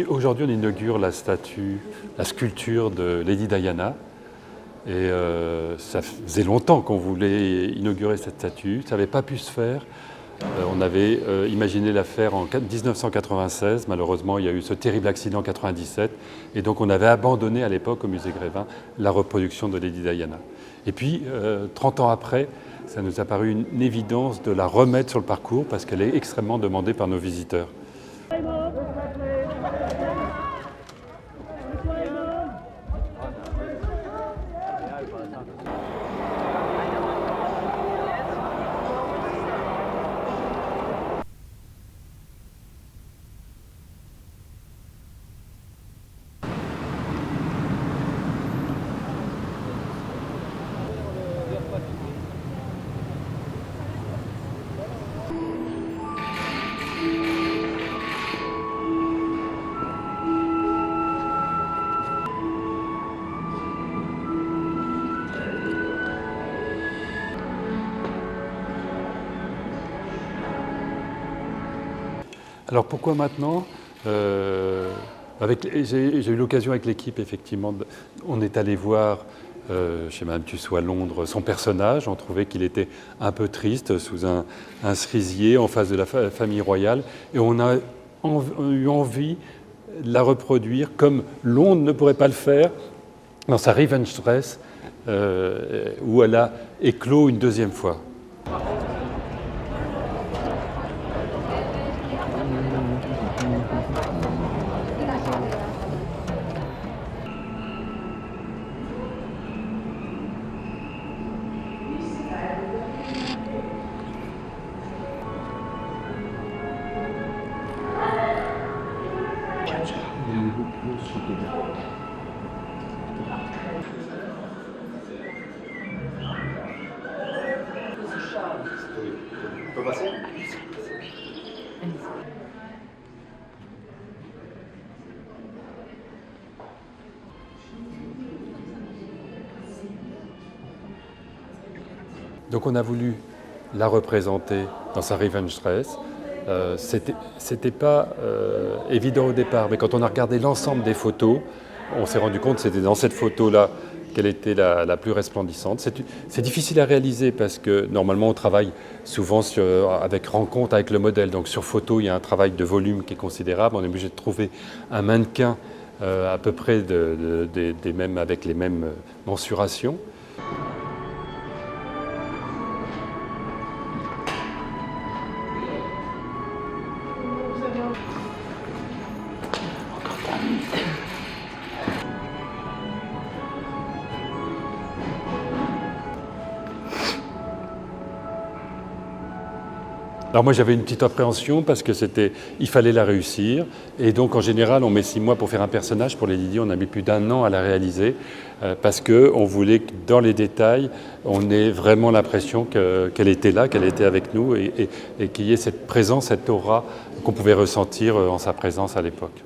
Aujourd'hui, on inaugure la sculpture de Lady Diana. Et ça faisait longtemps qu'on voulait inaugurer cette statue. Ça n'avait pas pu se faire. On avait imaginé la faire en 1996. Malheureusement, il y a eu ce terrible accident en 1997. Et donc, on avait abandonné à l'époque au musée Grévin la reproduction de Lady Diana. Et puis, 30 ans après, ça nous a paru une évidence de la remettre sur le parcours parce qu'elle est extrêmement demandée par nos visiteurs. Alors pourquoi maintenant j'ai eu l'occasion avec l'équipe, effectivement, on est allé voir chez Madame Tussaud à Londres son personnage. On trouvait qu'il était un peu triste sous un cerisier en face de la famille royale. Et on a eu envie de la reproduire comme Londres ne pourrait pas le faire dans sa Revenge Dress où elle a éclos une deuxième fois. Donc on a voulu la représenter dans sa Revenge Dress. C'était pas évident au départ, mais quand on a regardé l'ensemble des photos, on s'est rendu compte que c'était dans cette photo-là qu'elle était la plus resplendissante. C'est difficile à réaliser parce que normalement on travaille souvent avec rencontre avec le modèle. Donc sur photo, il y a un travail de volume qui est considérable. On est obligé de trouver un mannequin à peu près avec les mêmes mensurations. Alors moi j'avais une petite appréhension parce que il fallait la réussir et donc en général on met 6 mois pour faire un personnage. Pour Lady Di, on a mis plus d'1 an à la réaliser parce qu'on voulait que dans les détails on ait vraiment l'impression qu'elle était là, qu'elle était avec nous et qu'il y ait cette présence, cette aura qu'on pouvait ressentir en sa présence à l'époque.